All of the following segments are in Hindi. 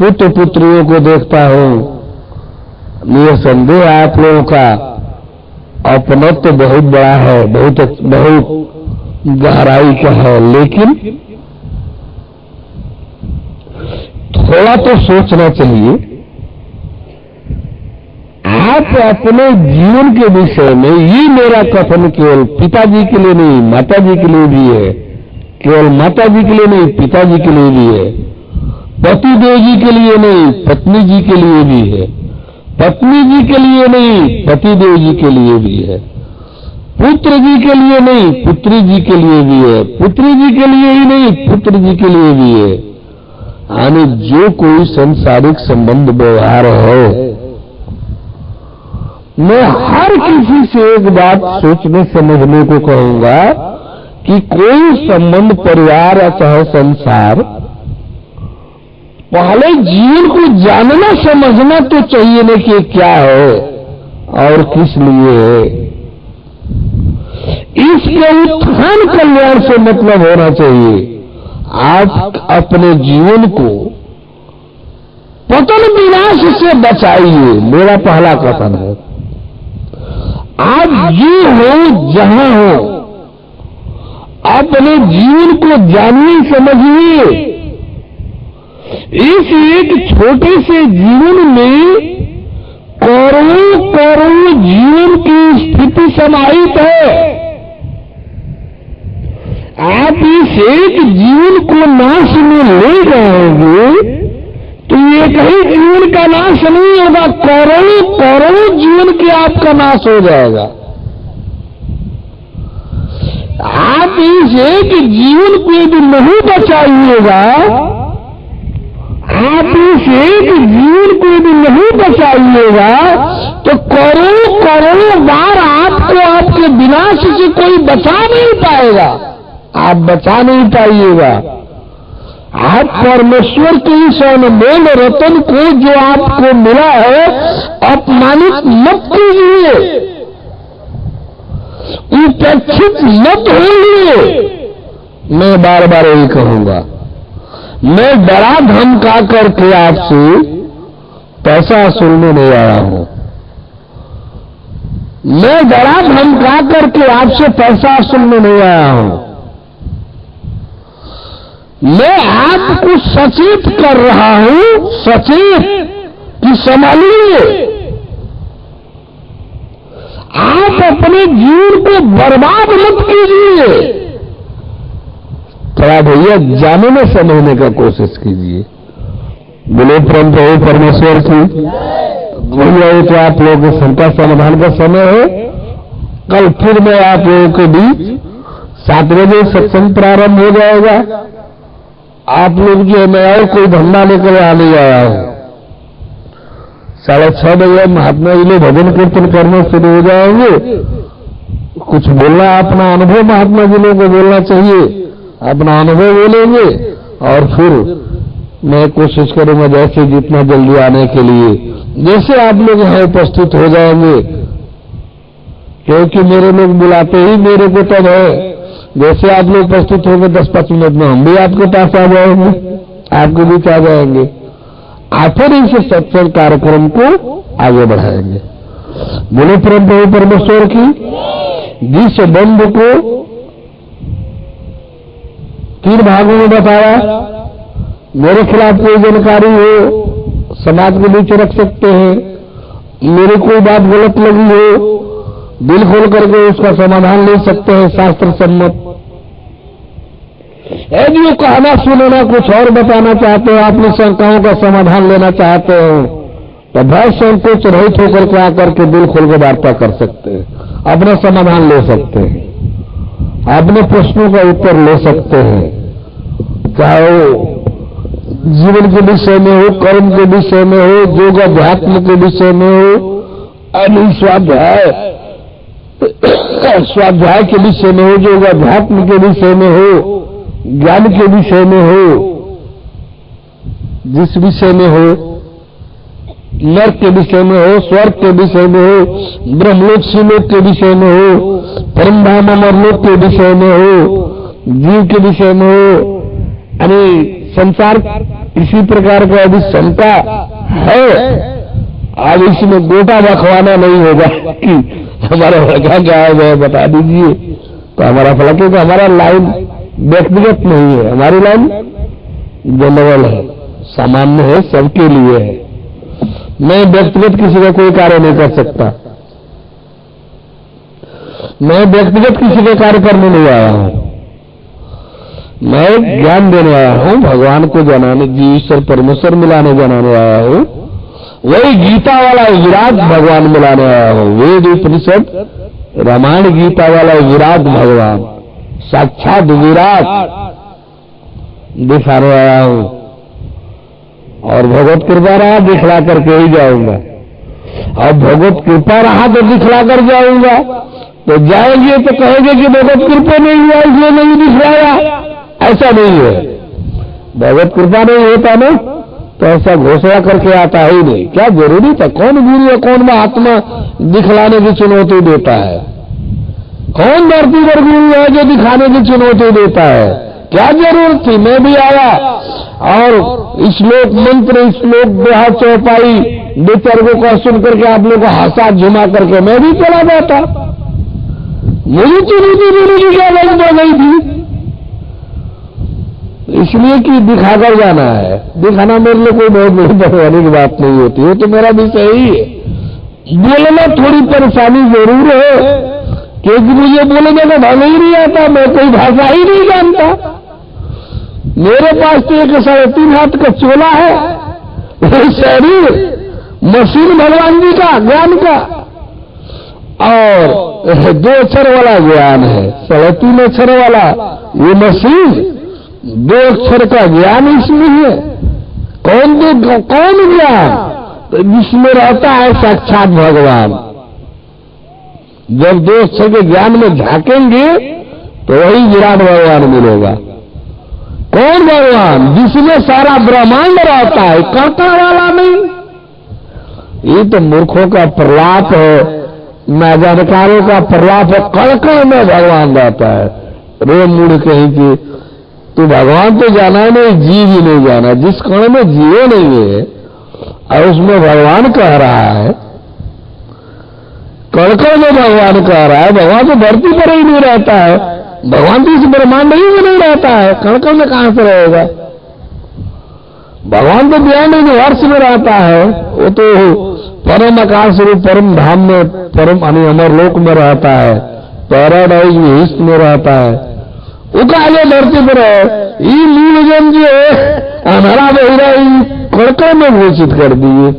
पुत्र पुत्रियों को देखता हूं, निसंदेह आप लोगों का अपनत्व तो बहुत बड़ा है, बहुत गहराई का है, लेकिन थोड़ा तो सोचना चाहिए। आप अपने जीवन के विषय में, ये मेरा कथन केवल पिताजी के लिए नहीं, माताजी के लिए भी है, केवल माताजी के लिए नहीं, पिताजी के लिए भी है, पतिदेव जी के लिए नहीं, पत्नी जी के लिए भी है, पत्नी जी के लिए नहीं, पतिदेव जी के लिए भी है, पुत्र जी के लिए नहीं, पुत्री जी के लिए भी है, पुत्री जी के लिए ही नहीं, पुत्र जी के लिए भी है। यानी जो कोई संसारिक संबंध व्यवहार है, मैं हर किसी से एक बात सोचने समझने को कहूंगा कि कोई संबंध, परिवार या चाहे संसार, पहले जीवन को जानना समझना तो चाहिए ना कि क्या है और किस लिए है। इसके उत्थान कल्याण से मतलब होना चाहिए। आप अपने जीवन को पतन विनाश से बचाइए, मेरा पहला कथन है। आप जो हो, जहां हो, अपने जीवन को जानिए, समझिए। इस एक छोटे से जीवन में करोड़ों करोड़ों जीवन की स्थिति समाहित है। आप इस एक जीवन को नाश में ले जाएंगे तो ये कहीं जीवन का नाश नहीं होगा, करोड़ों करोड़ों जीवन के आपका नाश हो जाएगा। आप इस एक जीवन को यदि नहीं बचाइएगा, आप इस एक जीवन को यदि नहीं बचाइएगा तो करोड़ों करोड़ों बार आपको आपके विनाश से कोई बचा नहीं पाएगा, आप बचा नहीं पाइएगा। आप परमेश्वर के इस अनमोल रतन को जो आपको मिला है अपमानित मत कीजिए, उपेक्षित मत होइए। मैं बार बार यही कहूंगा। मैं डरा धमका करके आपसे पैसा वसूलने नहीं आया हूं। मैं डरा धमका करके आपसे पैसा वसूलने नहीं आया हूं। मैं आपको सचेत कर रहा हूं, सचेत कि संभालिए। आप अपने जीवन को बर्बाद मत कीजिए। थोड़ा भैया जानने समझने का कोशिश कीजिए। बोले परम प्रभु परमेश्वर की भैया। ये तो आप लोगों के शंका समाधान का समय है। कल फिर मैं आप लोगों के बीच 7 बजे सत्संग प्रारंभ हो जाएगा। आप लोग जो है, मैं और कोई धंधा लेकर आ नहीं आया हूं। 6:30 बजे महात्मा जी लोग भजन कीर्तन करने शुरू हो जाएंगे। कुछ बोलना, अपना अनुभव महात्मा जी लोगों को बोलना चाहिए, अपना अनुभव बोलेंगे और फिर मैं कोशिश करूंगा जैसे जितना जल्दी आने के लिए, जैसे आप लोग यहाँ उपस्थित हो जाएंगे, क्योंकि मेरे लोग बुलाते ही मेरे को तब है। जैसे आप लोग उपस्थित होंगे 10-5 मिनट में हम भी आपके पास आ जाएंगे, आपके बीच आ जाएंगे। आप फिर इस सत्संग कार्यक्रम को आगे बढ़ाएंगे। बोले परम प्रभु परमेश्वर की। जिस बंधु को 3 भागों में बताया, मेरे खिलाफ कोई जानकारी हो समाज के बीच रख सकते हैं, मेरी कोई बात गलत लगी हो दिल खोल करके उसका समाधान ले सकते हैं शास्त्र सम्मत। यदि वो कहना सुनना कुछ और बताना चाहते हो, अपनी शंकाओं का समाधान लेना चाहते हो, तो भय संकोच रहित होकर के आकर के दिल खोल के वार्ता कर सकते हैं, अपना समाधान ले सकते हैं, अपने प्रश्नों का उत्तर ले सकते हैं। चाहे वो जीवन के विषय में हो, कर्म के विषय में हो, योग अध्यात्म के विषय में हो, स्वाध्याय के विषय में हो, योग अध्यात्म के विषय में हो, ज्ञान के विषय में हो, जिस विषय में हो, नर्क के विषय में हो, स्वर्ग के विषय में हो, ब्रह्मलोक शिवलोक के विषय में हो, परम धाम अमरलोक के विषय में हो, जीव के विषय में हो, यानी संसार इसी प्रकार का यदि शंका है, अब इसमें गोटा बखवाना नहीं होगा कि हमारा लड़का क्या है वह बता दीजिए, तो हमारा फला, क्योंकि हमारा लाइन व्यक्तिगत नहीं है, हमारी लाइन जनरल है, सामान्य है, सबके लिए है। मैं व्यक्तिगत किसी का कोई कार्य नहीं कर सकता, मैं व्यक्तिगत किसी का कार्य करने नहीं आया हूं, मैं ज्ञान देने आया हूं, भगवान को जनाने, जीव ईश्वर परमेश्वर मिलाने जनाने आया हूं। वही गीता वाला विराट भगवान मिलाने आया हूं, वेद उपनिषद रामायण गीता वाला विराट भगवान, साक्षात विराट दिखाने आया हूं, और भगवत कृपा रहा दिखला करके ही जाऊंगा। और भगवत कृपा रहा तो दिखला कर जाऊंगा, तो जाएंगे तो कहेंगे कि भगवत कृपा नहीं हुआ इसलिए नहीं दिखलाया, ऐसा नहीं है। भगवत कृपा नहीं होता ना तो ऐसा घोषणा करके आता ही नहीं। क्या जरूरी था? कौन गुरु है, कौन महात्मा दिखलाने की चुनौती देता है? कौन धरती पर गुरु है जो दिखाने की चुनौती देता है? क्या जरूरत थी? मैं भी आया और श्लोक मंत्र, श्लोक दोहा चौपाई दो चार को सुन करके आप लोगों को हंसा झुमा करके मैं भी चला जाता। मुझे चुनौती देने की क्या जरूरत नहीं थी, इसलिए कि दिखाकर जाना है। दिखाना मेरे लिए कोई बहुत बड़ी बढ़वाने की बात नहीं होती, वो तो मेरा विषय ही है। बोलना थोड़ी परेशानी जरूर है, क्योंकि मुझे बोलने का ढंग ही नहीं आता, मैं कोई भाषा ही नहीं जानता। मेरे पास तो एक 3.5 हाथ का चोला है, वो शरीर मशीन भगवान जी का ज्ञान का, और 2 अक्षर वाला ज्ञान है, 3.5 अक्षर वाला ये मशीन, 2 अक्षर का ज्ञान इसमें है। कौन ज्ञान? तो जिसमें रहता है साक्षात भगवान। जब 2 अक्षर के ज्ञान में झांकेंगे तो वही विराट भगवान मिलेगा। कौन भगवान? जिसमें सारा ब्रह्मांड रहता है, कणकण वाला नहीं। ये तो मूर्खों का प्रलाप है, नाजानकारों का प्रलाप है। कणकण में भगवान रहता है। रे मूढ़ कहीं की, तू भगवान तो जाना नहीं, जीव ही नहीं जाना। जिस कण में जीव नहीं है और उसमें भगवान कह रहा है, कण में भगवान कह रहा है। भगवान तो धरती पर ही नहीं रहता है, भगवान तो इस ब्रह्मांड ही में नहीं रहता है, कण में कहां से रहेगा? भगवान तो बियॉन्ड यूनिवर्स में रहता है, वो तो परम आकाश रूप परम धाम में, परम अमर लोक में रहता है, पैराडाइज में ईस्ट में रहता है। वो काले धरती पर है। ये लीलजन जो है अनहरा बहिरा कड़कड़ में घोषित कर दिए।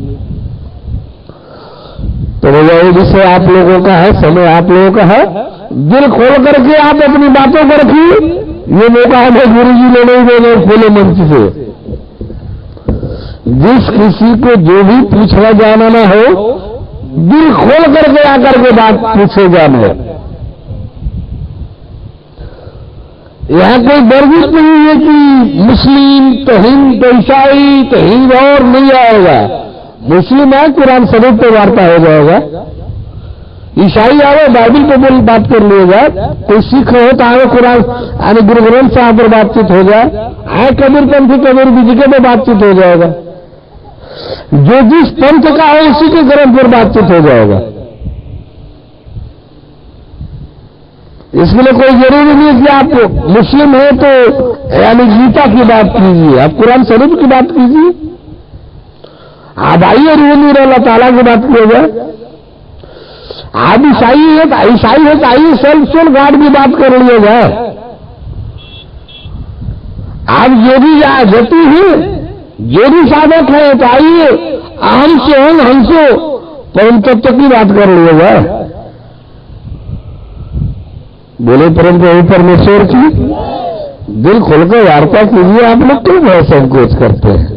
तो वही विषय आप लोगों का है, समय आप लोगों का है। दिल खोल करके आप अपनी बातों को रखिए। ये मौका हमें गुरु जी ने नहीं देना खुले मंच से। जिस किसी को जो भी पूछना जाना ना हो, दिल खोल करके आकर के बात पूछे जाने। यहां कोई वर्जिश नहीं है कि मुस्लिम तो हिंद तो ईसाई तो हिंद और नहीं आएगा। मुस्लिम है कुरान शरीफ पे वार्ता हो जाएगा, ईसाई आवे बाइबल पे बोल बात कर लिएगा, कोई सिख हो तो आवे कुरान यानी गुरु ग्रंथ साहब पर बातचीत हो जाए, आए कबीरपंथी कबीर जी के पे बातचीत हो जाएगा। जो जिस पंथ का है उसी के ग्रंथ पर बातचीत हो जाएगा। इसके लिए कोई जरूरी नहीं कि आप मुस्लिम है तो यानी गीता की बात कीजिए, आप कुरान शरीफ की बात कीजिए। आप आइए रूल अल्लाह ताला की बात किया जाए। आप ईसाई है तो आइए सेल्फ सोल गॉड की बात कर लिया जाए। आप जो भी जति है, जो भी साधक है तो आइए अहम से हंसो परम तत्व की बात कर लिया जाए। बोले परम प्रभु परमेश्वर की दिल खोलकर वार्ता कीजिए। आप लोग क्यों बहुत संकोच करते हैं?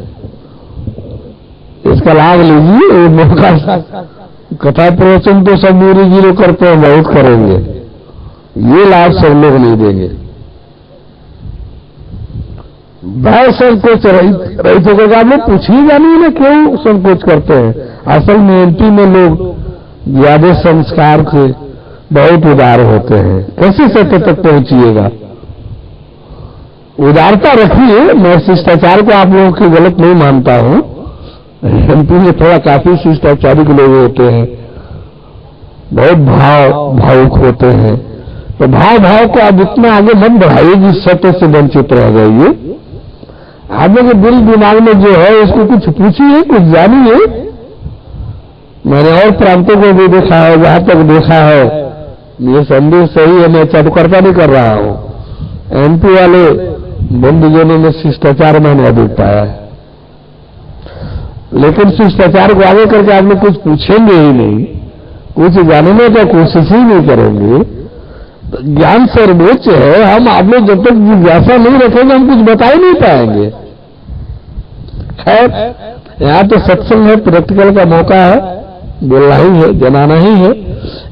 इसका लाभ लीजिए। ये मौका कथा प्रवचन तो सब गुरु जी लोग करते हैं, बहुत करेंगे, ये लाभ सब लोग नहीं देंगे। बहुत संकोच रहित होकर आप लोग पूछिए जानिए ना क्यों संकोच करते हैं। असल में एमपी में लोग ज्यादा संस्कार के बहुत उदार होते हैं। कैसे सत्य तक पहुंचिएगा? उदारता रखिए। मैं शिष्टाचार को आप लोगों की गलत नहीं मानता हूं। एमपी में थोड़ा काफी शिष्टाचारिक लोग होते हैं, बहुत भावुक होते हैं। तो भाव को आप इतना आगे मत बढ़ाइए जिस सत्य से वंचित रह जाइए। आप लोग के दिल दिमाग में जो है उसको कुछ पूछिए, कुछ जानिए। मैंने और प्रांतों को भी देखा है, जहां तक देखा है ये संदेश सही है, मैं चटकरता नहीं कर रहा हूं। एमपी वाले बंधुजनों में शिष्टाचार मैंने अधिक पाया है, लेकिन शिष्टाचार को आगे करके आप लोग कुछ पूछेंगे ही नहीं, कुछ जानने का कोशिश ही नहीं करेंगे। तो ज्ञान सर्वोच्च है। हम आप लोग जब तक जिज्ञासा नहीं रखेंगे हम कुछ बता ही नहीं पाएंगे। खैर, यहाँ तो सत्संग है, प्रैक्टिकल का मौका है, बोलना ही है, जनाना ही है।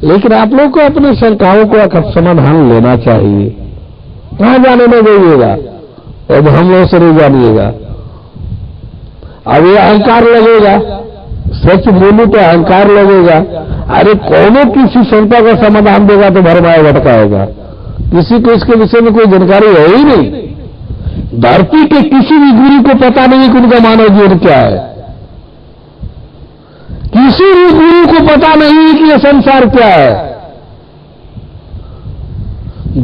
लेकिन आप लोग को अपनी शंकाओं का समाधान लेना चाहिए। कहां जाने में जाइएगा, अब हम लोग से नहीं जानिएगा। अब ये अहंकार लगेगा, सच बोलूं तो अहंकार लगेगा। अरे कौनो किसी शंका का समाधान देगा तो भरमाए भटकाएगा। किसी को इसके विषय में कोई जानकारी है ही नहीं। धरती के किसी भी गुरु को पता नहीं कि उनका मानव जीवन क्या है। किसी भी गुरु को पता नहीं कि यह संसार क्या है।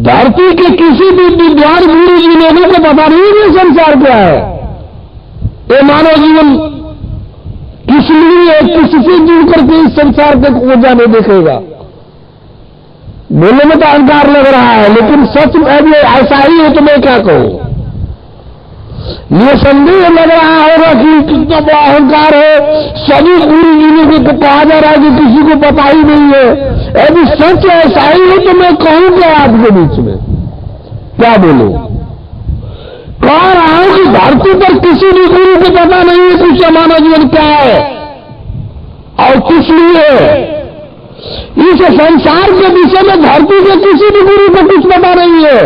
धरती के किसी भी विद्वान गुरु जी लोगों को पता नहीं कि संसार क्या है। ये मानव जीवन किस लिए, किससे जुड़ करके इस संसार को जाने देखेगा। बोलने में तो अहंकार लग रहा है, लेकिन सच में ऐसा ही है तो मैं क्या कहूं। ये संदेह लग रहा होगा कि कितना बड़ा अहंकार है, सभी गुरु जी को कहा जा रहा है कि किसी को पता ही नहीं है। यदि सच ऐसा ही है तो मैं कहूं क्या आपके बीच में, क्या बोलूं। कह रहा हूं कि धरती पर किसी भी गुरु को पता नहीं है कुछ मानव जीवन क्या है और किस लिए है। इस संसार के विषय में धरती के किसी भी गुरु को कुछ पता नहीं है।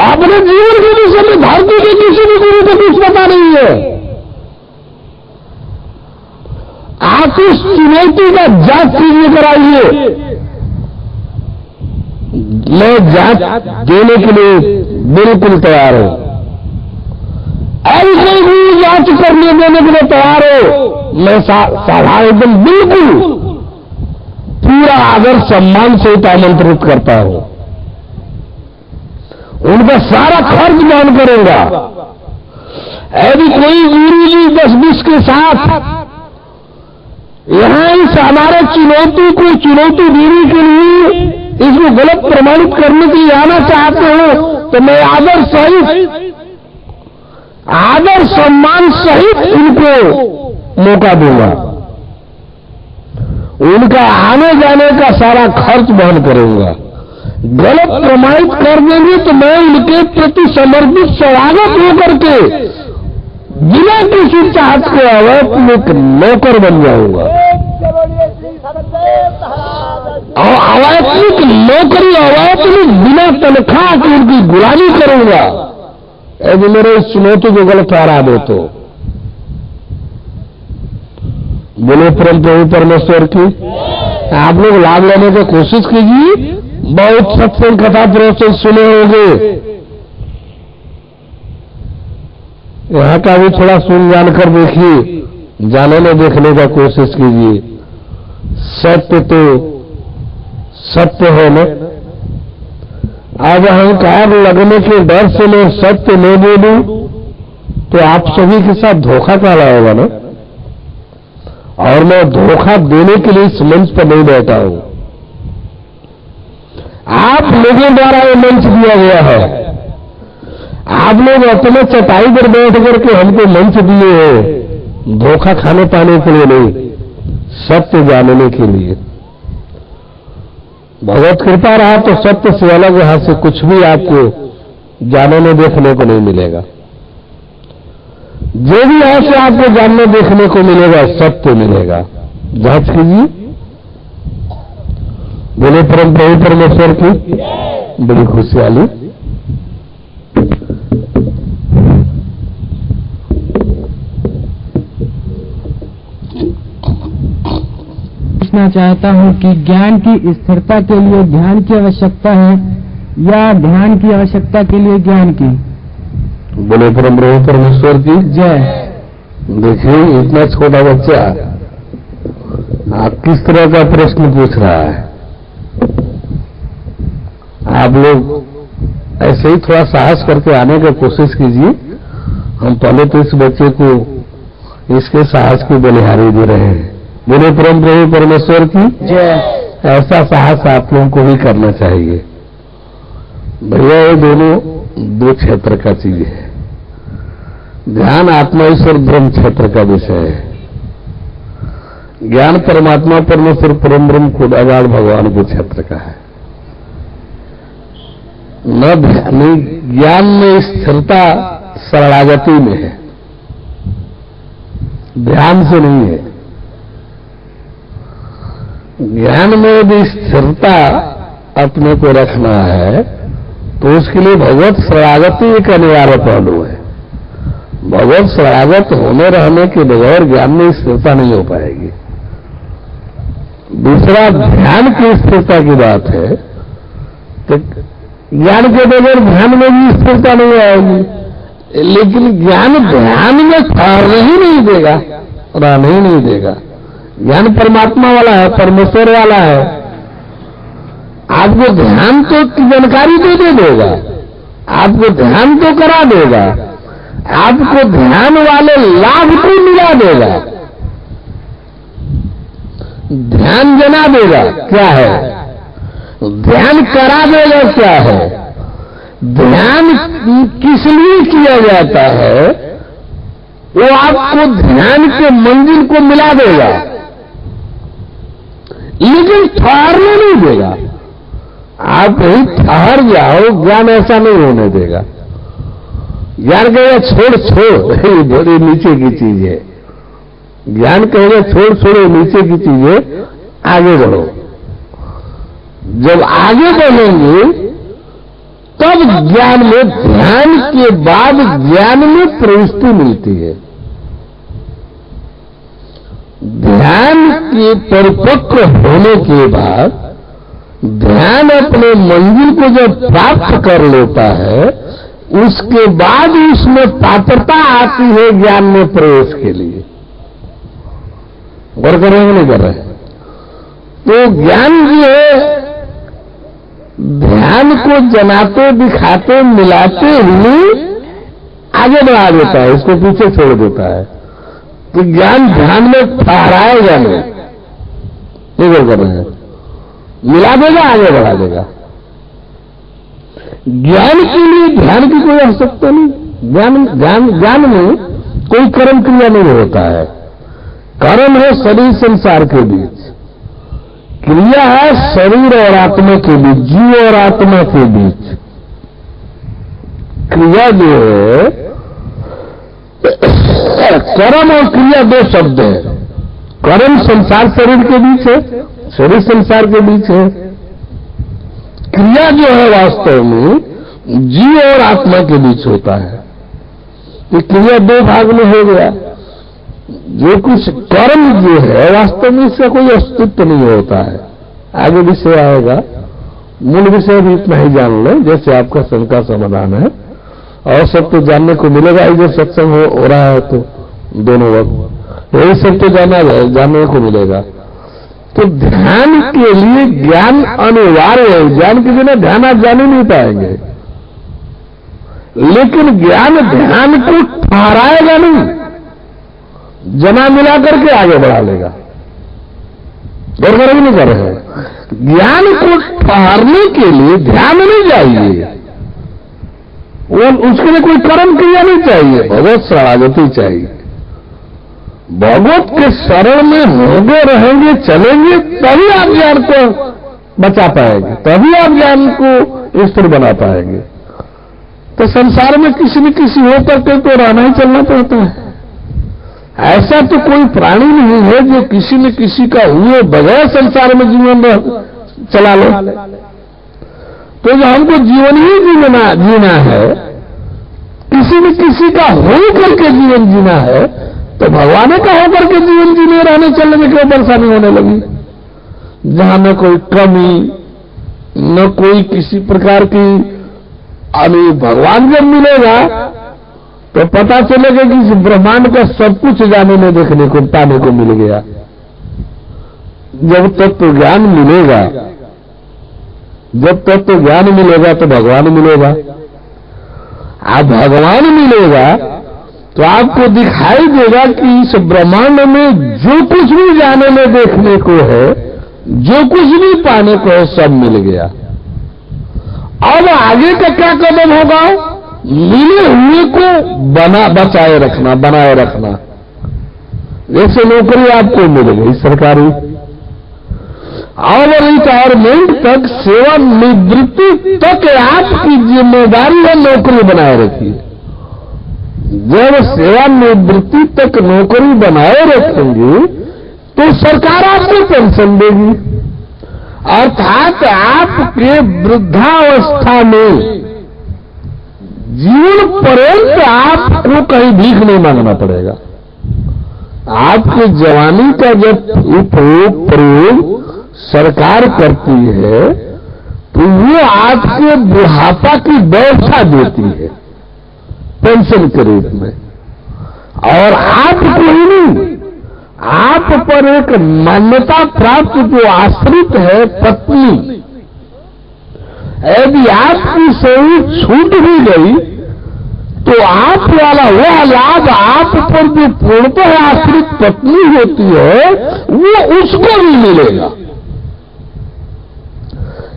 अपने जीवन के विषय में धरती के किसी भी गुरु को कुछ पता नहीं है। आप इस चुनौती का जांच कीजिए, कराइए। मैं जांच देने के लिए बिल्कुल तैयार हूं। ऐसी कोई भी जांच करने देने के लिए तैयार हो, मैं सभा एकदम बिल्कुल पूरा आदर सम्मान से आमंत्रित करता हूं। उनका सारा खर्च वहन करूंगा। यदि कोई गुरु जी 10-20 के साथ यहां इस हमारे चुनौती को चुनौती देने के लिए इसको गलत प्रमाणित करने के लिए आना चाहते हो तो मैं आदर सहित, आदर सम्मान सहित उनको मौका दूंगा। उनका आने जाने का सारा खर्च वहन करूंगा। गलत प्रमाणित कर देंगे तो मैं उनके प्रति समर्पित स्वागत होकर के बिना किसी चाहत के अवैतनिक नौकर बन जाऊंगा और अवैतनिक नौकरी, अवैतनिक बिना तनख्वाह की उनकी गुलामी करूंगा। यदि मेरे इस चुनौती को गलत ठहरा दो तो बोले परम प्रभु परमेश्वर की। आप लोग लाभ लेने की कोशिश कीजिए। बहुत सत्संग कथा प्रवचन सुने होंगे, यहां का भी थोड़ा सुन जानकर देखिए, जानने देखने का कोशिश कीजिए। सत्य तो सत्य है न। अब अहंकार लगने के डर से मैं सत्य नहीं बोलूं तो आप सभी के साथ धोखा काला होगा ना। और मैं धोखा देने के लिए इस मंच पर नहीं बैठा हूं। आप लोगों द्वारा ये मंच दिया गया है। आप लोग अपने चटाई पर बैठ करके हमको मंच दिए हैं धोखा खाने पाने के लिए नहीं, सत्य जानने के लिए। भगवत कृपा रहा तो सत्य से अलग यहां से कुछ भी आपको जानने देखने को नहीं मिलेगा। जो भी यहां से आपको जानने देखने को मिलेगा सत्य मिलेगा। जांच कीजिए। बोले परम प्रभु परमेश्वर की बड़ी खुशहाली। पूछना चाहता हूं कि ज्ञान की स्थिरता के लिए ध्यान की आवश्यकता है या ध्यान की आवश्यकता के लिए ज्ञान की? बोले परम प्रभु परमेश्वर की जय। देखिए, इतना छोटा बच्चा आप किस तरह का प्रश्न पूछ रहा है। आप लोग ऐसे ही थोड़ा साहस करके आने की कोशिश कीजिए। हम पहले तो इस बच्चे को इसके साहस की बलिहारी दे रहे हैं। बोले परम प्रभु परमेश्वर की जय। ऐसा साहस आप लोगों को भी करना चाहिए। भैया, ये दोनों दो क्षेत्र का चीज है। ध्यान आत्मा ईश्वर ब्रह्म क्षेत्र का विषय है। ज्ञान परमात्मा परमेश्वर परम ब्रह्म खुद अगाध भगवान के क्षेत्र का है। न ज्ञान में स्थिरता शरणागति में है, ध्यान से नहीं है। ज्ञान में यदि स्थिरता अपने को रखना है तो उसके लिए भगवत शरणागति एक अनिवार्य पहलू है। भगवत शरणागत होने रहने के बगैर ज्ञान में स्थिरता नहीं हो पाएगी। दूसरा, ध्यान की स्थिरता की बात है तो ज्ञान के बगैर ध्यान में भी स्थिरता नहीं आएगी। लेकिन ज्ञान ध्यान में ठहरने ही नहीं देगा, रहने ही नहीं देगा। ज्ञान परमात्मा वाला है, परमेश्वर वाला है। आपको ध्यान तो की जानकारी दे देगा, आपको ध्यान तो करा देगा, आपको ध्यान वाले लाभ को मिला देगा, ध्यान जना देगा। क्या है ध्यान? करा देगा। क्या है ध्यान? किस लिए किया जाता है? वो आपको ध्यान के मंजिल को मिला देगा, लेकिन ठहरने नहीं देगा। आप ही ठहर जाओ, ज्ञान ऐसा नहीं होने देगा। ज्ञान कहेगा छोड़ छोड़, ये बड़ी नीचे की चीज है। ज्ञान कहेगा छोड़ छोड़ो, नीचे की चीज है, आगे बढ़ो। जब आगे बढ़ेंगे तब ज्ञान में, ध्यान के बाद ज्ञान में प्रविष्टि मिलती है। ध्यान के परिपक्व होने के बाद ध्यान अपने मंजिल को जब प्राप्त कर लेता है, उसके बाद उसमें पात्रता आती है ज्ञान में प्रवेश के लिए। गौर कर रहे हैं नहीं कर रहे? तो ज्ञान जो है ध्यान को जनाते दिखाते मिलाते हुए आगे बढ़ा देता है, इसको पीछे छोड़ देता है। तो ज्ञान ध्यान में ठहराएगा नहीं। गौर कर रहे हैं? मिला देगा, आगे बढ़ा देगा। ज्ञान के लिए ध्यान की कोई आवश्यकता नहीं। ज्ञान में कोई कर्म क्रिया नहीं होता है। कर्म है शरीर संसार के बीच, क्रिया है शरीर और आत्मा के बीच, जीव और आत्मा के बीच। क्रिया जो है, कर्म और क्रिया दो शब्द है। कर्म संसार शरीर के बीच है, शरीर संसार के बीच है। क्रिया जो है वास्तव में जीव और आत्मा के बीच होता है। ये क्रिया दो भाग में हो गया। जो कुछ कर्म जो है वास्तव में इसका कोई अस्तित्व नहीं होता है। आगे विषय आएगा, मूल विषय भी इतना ही जान लें जैसे आपका शंका समाधान है, और सब तो जानने को मिलेगा ही। जब सत्संग हो रहा है तो दोनों वक्त यही सब तो जानने को मिलेगा। तो ध्यान के लिए ज्ञान अनिवार्य है। ज्ञान के बिना ध्यान आप जान ही नहीं पाएंगे। लेकिन ज्ञान ध्यान को ठहराएगा नहीं, जना मिला करके आगे बढ़ा लेगा। गौर नहीं कर रहे हैं? ज्ञान को ठहरने के लिए ध्यान नहीं चाहिए, वो उसके लिए कोई कर्म क्रिया नहीं चाहिए, भगवत शरणागति चाहिए। भगवत के शरण में होंगे, रहेंगे, चलेंगे, तभी आप ज्ञान को बचा पाएंगे, तभी आप ज्ञान को स्थिर बना पाएंगे। तो संसार में किसी न किसी हो करके तो रहना ही चलना पड़ता है। ऐसा तो कोई प्राणी नहीं है जो किसी न किसी का हुए बगैर संसार में जीवन चला ले। तो जो हमको जीवन ही जीना है, किसी न किसी का हो करके जीवन जीना है, तो भगवान का होकर के जीवन जीने रहने चलने में क्यों परेशानी होने लगी? जहां न कोई कमी न कोई किसी प्रकार की। अभी भगवान जब मिलेगा तो पता चलेगा कि इस ब्रह्मांड का सब कुछ जानने देखने को पाने को मिल गया। जब तत्व ज्ञान मिलेगा, जब तत्व ज्ञान मिलेगा तो भगवान मिलेगा। आप भगवान मिलेगा तो आपको दिखाई देगा कि इस ब्रह्मांड में जो कुछ भी जानने देखने को है, जो कुछ भी पाने को है, सब मिल गया। अब आगे का क्या कदम होगा? मिले हुए को बचाए रखना, बनाए रखना। जैसे नौकरी आपको मिल गई सरकारी, और रिटायरमेंट तक, सेवानिवृत्ति तक आपकी जिम्मेदारी है नौकरी बनाए रखिए। जब सेवानिवृत्ति तक नौकरी बनाए रखेंगे तो सरकार आपको पेंशन देगी, अर्थात आपके वृद्धावस्था में जीवन पर्यंत आपको कहीं भीख नहीं मांगना पड़ेगा। आपकी जवानी का जब उपयोग प्रयोग सरकार करती है तो वो आपके बुढ़ापा की व्यवस्था देती है पेंशन के रूप में। और आपको ही नहीं, आप पर एक मान्यता प्राप्त जो आश्रित है पत्नी, यदि आपकी शरीर छूट भी गई तो आप वाला वह लाभ आप पर जो पूर्णतः आश्रित पत्नी होती है वो उसको भी मिलेगा।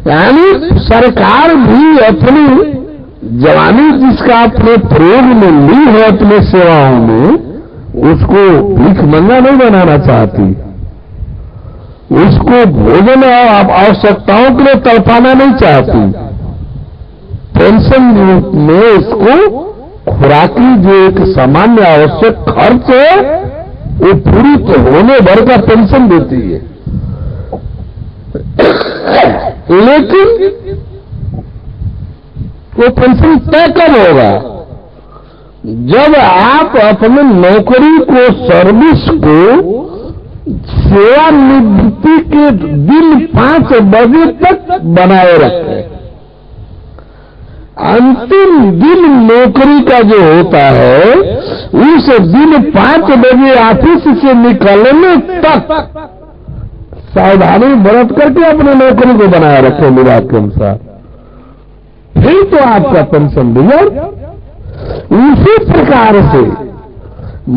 यानी सरकार भी अपनी जवानी जिसका अपने प्रयोग में ली है अपने सेवाओं में, उसको भीख मंगा नहीं बनाना चाहती, उसको भोजन और आवश्यकताओं के लिए तड़पाना नहीं चाहती। पेंशन रूप में उसको खुराकी जो एक सामान्य आवश्यक खर्च है वो पूरी तो होने भर का पेंशन देती है। लेकिन वो पेंशन तय कब होगा? जब आप अपने नौकरी को, सर्विस को सेवानिवृत्ति के दिन 5 बजे तक बनाए रखें। अंतिम दिन नौकरी का जो होता है उस दिन 5 बजे ऑफिस से निकलने तक सावधानी बरत करके अपने नौकरी को बनाए रखें विभाग के अनुसार, फिर तो आपका पेंशन दिया। उसी प्रकार से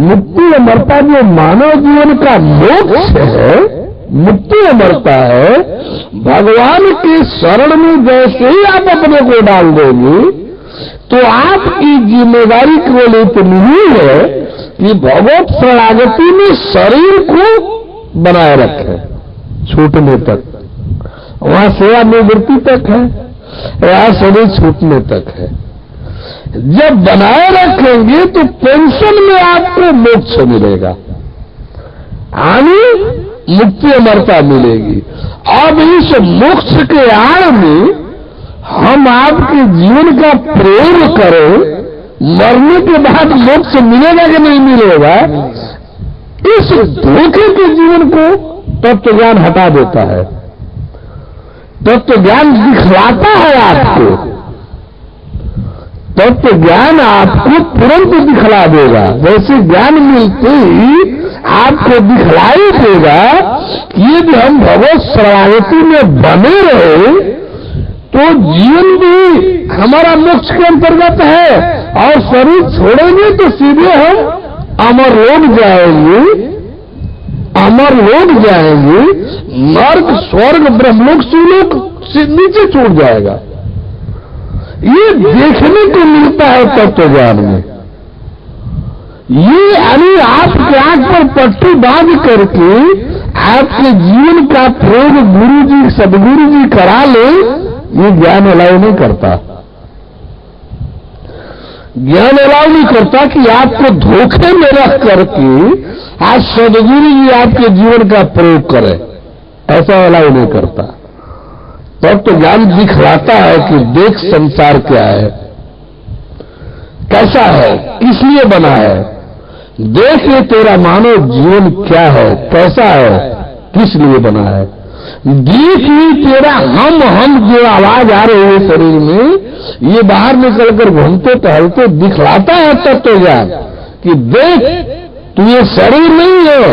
मुक्ति अमरता जो मानव जीवन का मोक्ष है, मुक्ति अमरता है, भगवान के शरण में जैसे ही आप अपने को डाल देंगे तो आपकी जिम्मेदारी केवल इतनी ही है कि भगवत शरणागति में शरीर को बनाए रखें छूटने तक। वहां सेवानिवृत्ति तक है, वहां शरीर छूटने तक है। जब बनाए रखेंगे तो पेंशन में आपको मोक्ष मिलेगा, यानी मुक्ति अमरता मिलेगी। अब इस मोक्ष के आड़ में हम आपके जीवन का प्रयोग करें, मरने के बाद मोक्ष मिलेगा कि नहीं मिलेगा, इस धोखे के जीवन को तत्व ज्ञान हटा देता है। तत्व ज्ञान दिखलाता है आपको, तत्व ज्ञान आपको तुरंत दिखला देगा। जैसे ज्ञान मिलते ही आपको दिखलाई देगा कि यदि हम भगवत शरणागति में बने रहे तो जीवन भी हमारा मोक्ष के अंतर्गत है, और शरीर छोड़ेंगे तो सीधे हम अमर लोक जाएंगे, अमर लोक जाएंगे, नर्क स्वर्ग ब्रह्मलोक शिवलोक से नीचे छूट जाएगा। ये देखने को मिलता है तत्व ज्ञान में। ये यानी आपके आंख पर पट्टी बांध करके आपके जीवन का प्रयोग गुरु जी सदगुरु जी करा ले, ये ज्ञान अलाउ नहीं करता। ज्ञान अलाउ नहीं करता कि आपको धोखे में रख करके आज सदगुरु जी आपके जीवन का प्रयोग करें, ऐसा अलाउ नहीं करता। तब तो ज्ञान दिखलाता है कि देख संसार क्या है, कैसा है, किस लिए बना है, देख ये तेरा मानव जीवन क्या है, कैसा है, किस लिए बना है। देख ही तेरा हम जो आवाज आ रही है शरीर में, ये बाहर निकलकर घूमते टहलते दिखलाता है तत्व ज्ञान कि देख तू ये शरीर नहीं है,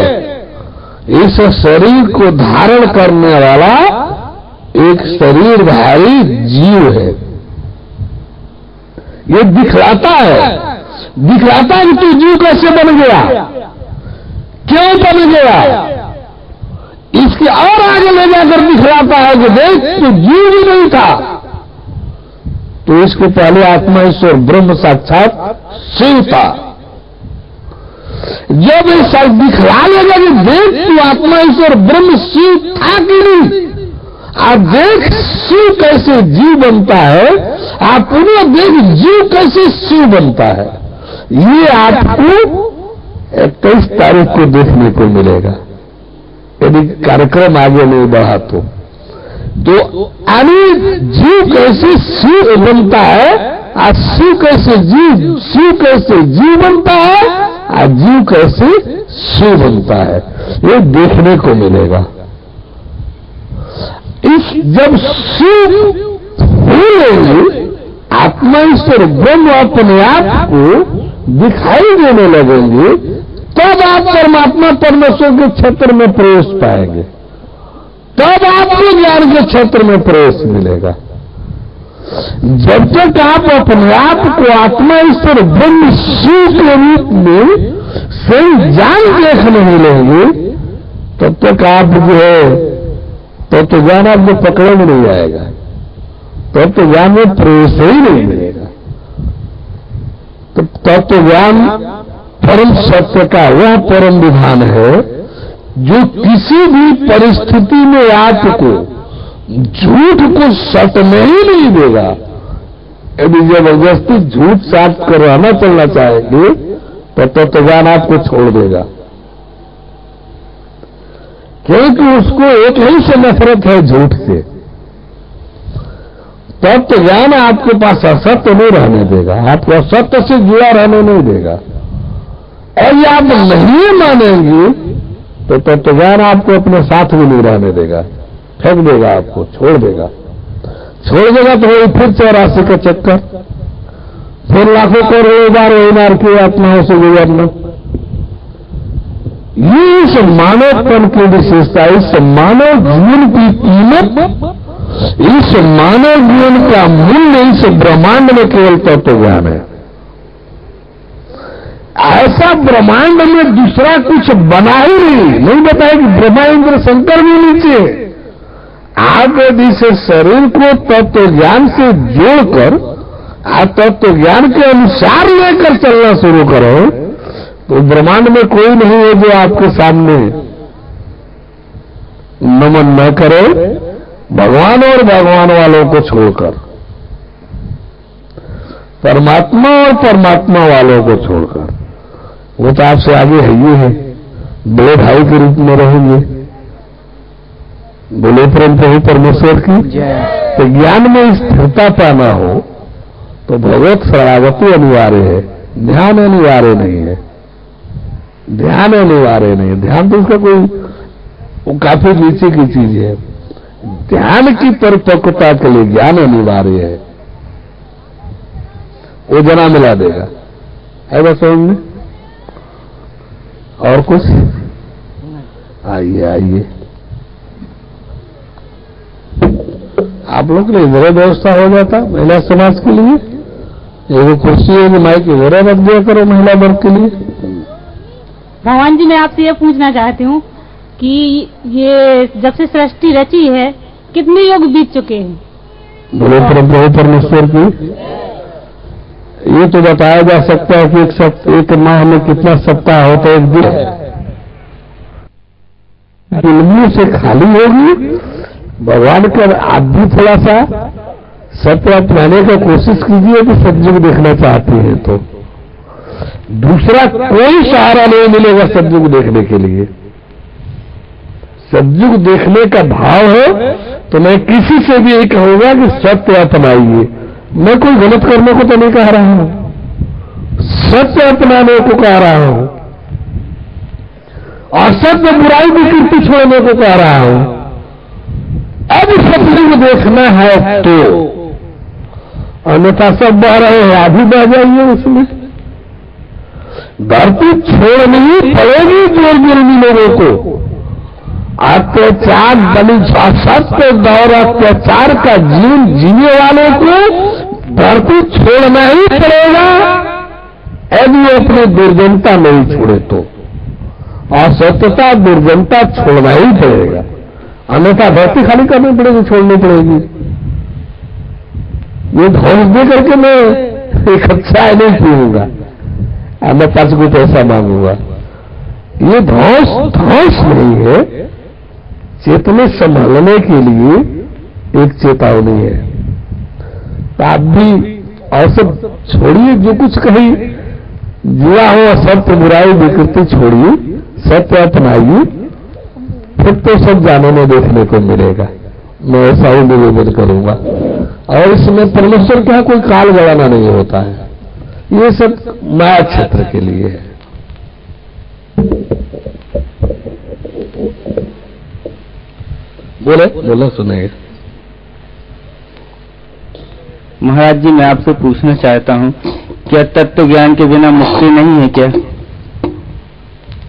इस शरीर को धारण करने वाला एक शरीरधारी जीव है। ये दिखलाता है कि तू जीव कैसे बन गया, क्यों बन गया। इसके और आगे ले जाकर दिखलाता है कि देख तू जीव भी नहीं था, तो इसके पहले आत्मा ईश्वर ब्रह्म साक्षात शिव था। जब ये दिखला लेगा कि देख तू आत्मा ईश्वर ब्रह्म शिव था कि नहीं, आप देख शिव कैसे जीव बनता है, आप पुनः देख जीव कैसे शिव बनता है। ये आपको 21 तारीख को देखने को मिलेगा, यदि कार्यक्रम आगे नहीं बढ़ा तो जीव कैसे शिव बनता है, आज शिव कैसे जीव बनता है, आज जीव कैसे शिव बनता है, ये देखने को मिलेगा। जब शिव हो लेंगे, आत्मा ईश्वर ब्रह्म अपने आप को दिखाई देने लगेंगे, तब आप परमात्मा परमेश्वर के क्षेत्र में प्रवेश पाएंगे, तब आपको ज्ञान के क्षेत्र में प्रवेश मिलेगा। जब तक आप अपने आप को आत्मा ईश्वर ब्रह्म शिव के रूप में सही ज्ञान देख नहीं लेंगे, तब तक आप जो है तो ज्ञान आपको पकड़े में नहीं आएगा, तब तो ज्ञान में प्रवेश ही नहीं मिलेगा। तब तो ज्ञान परम सत्य का वह परम विधान है जो किसी भी परिस्थिति में आपको झूठ को सटने ही नहीं देगा। यदि जबरदस्ती झूठ साफ करवाना चलना चाहेंगे तो तत्व ज्ञान आपको छोड़ देगा, क्योंकि उसको एक ही से नफरत है, झूठ से। तत्व ज्ञान आपके पास असत्य नहीं रहने देगा, आपको असत्य से जुड़ा रहने नहीं देगा। और ये आप नहीं मानेंगे तो तत्व ज्ञान आपको अपने साथ भी नहीं रहने देगा, फेंक देगा, आपको छोड़ देगा तो वही फिर 84 का चक्कर, फिर लाखों करोड़ों बार वही मार के आत्माओं से गुजरना। ये इस मानवपन की विशेषता, इस मानव जीवन की कीमत, इस मानव जीवन का मूल्य इस ब्रह्मांड में केवल तत्व ज्ञान है। ऐसा ब्रह्मांड में दूसरा कुछ बना ही नहीं बताया कि ब्रह्मा इंद्र शंकर भी नीचे। आप यदि इस शरीर को तत्व ज्ञान से जोड़कर आप तत्व ज्ञान के अनुसार लेकर चलना शुरू करो तो ब्रह्मांड में कोई नहीं है जो आपके सामने नमन न करे, भगवान और भगवान वालों को छोड़कर, परमात्मा और परमात्मा वालों को छोड़कर। वो तो आपसे आगे है ही है, बड़े भाई के रूप में रहेंगे। बोले परम प्रभु परमेश्वर की। तो ज्ञान में स्थिरता पाना हो तो भगवत शरणागति अनिवार्य है, ध्यान अनिवार्य नहीं है। ध्यान अनिवार्य नहीं है, ध्यान तो उसका कोई काफी नीचे की चीज है। ध्यान की परिपक्वता के लिए ज्ञान अनिवार्य है, वो जना मिला देगा। है बस समझ में? और कुछ? आइए आप लोग के लिए इधर व्यवस्था हो जाता महिला समाज के लिए, एगो कुर्सी है माइक इधर रख दिया करो महिला वर्ग के लिए। भगवान जी, मैं आपसे ये पूछना चाहती हूँ कि ये जब से सृष्टि रची है कितने युग बीत चुके हैं? बोले परम प्रभु परमेश्वर की। ये तो बताया जा सकता है कि एक माह में कितना सप्ताह होता है, एक दिन। इल्मों से खाली होगी भगवान का। आप भी थोड़ा सा सत्य अपनाने का कोशिश कीजिए कि सतयुग देखना चाहते हैं तो। दूसरा कोई सहारा नहीं मिलेगा सतयुग देखने के लिए। सतयुग देखने का भाव है तो मैं किसी से भी यही कहूंगा कि सत्य अपनाइए। मैं कोई गलत करने को तो नहीं कह रहा हूं, सत्य अपनाने को कह रहा हूं, असत्य बुराई की कीर्ति छोड़ने को कह रहा हूं। को देखना है तो, अन्यथा सब बह रहे हैं, आप भी बह जाइए उसमें। धरती छोड़नी ही पड़ेगी जोर गिरनी लोगों को। अत्याचार बलि सत्य दौर अत्याचार का जीवन जीने वालों को धरती छोड़ना ही पड़ेगा, यदि अपनी दुर्जनता नहीं छोड़े तो। असत्यता दुर्जनता छोड़ना ही पड़ेगा, अन्यथा धरती खाली करनी पड़ेगी, छोड़नी पड़ेगी। ये ध्वंस दे करके मैं एक चाय नहीं पीऊंगा, मैं 5 को पैसा मांगूंगा। ये ध्वंस नहीं है, चेतने संभालने के लिए एक चेतावनी है। तो आप भी और सब छोड़िए, जो कुछ कहीं जुड़ा हो सत्य बुराई विकृति छोड़िए, सत्य अपनाइए, फिर तो सब जानने देखने को मिलेगा। मैं ऐसा ही निवेदन करूंगा। और इसमें परमेश्वर के यहाँ कोई काल गड़ाना नहीं होता है, ये सब माया क्षेत्र के लिए है। बोले सुनेंगे। महाराज जी, मैं आपसे पूछना चाहता हूँ, क्या तत्व ज्ञान के बिना मुक्ति नहीं है क्या?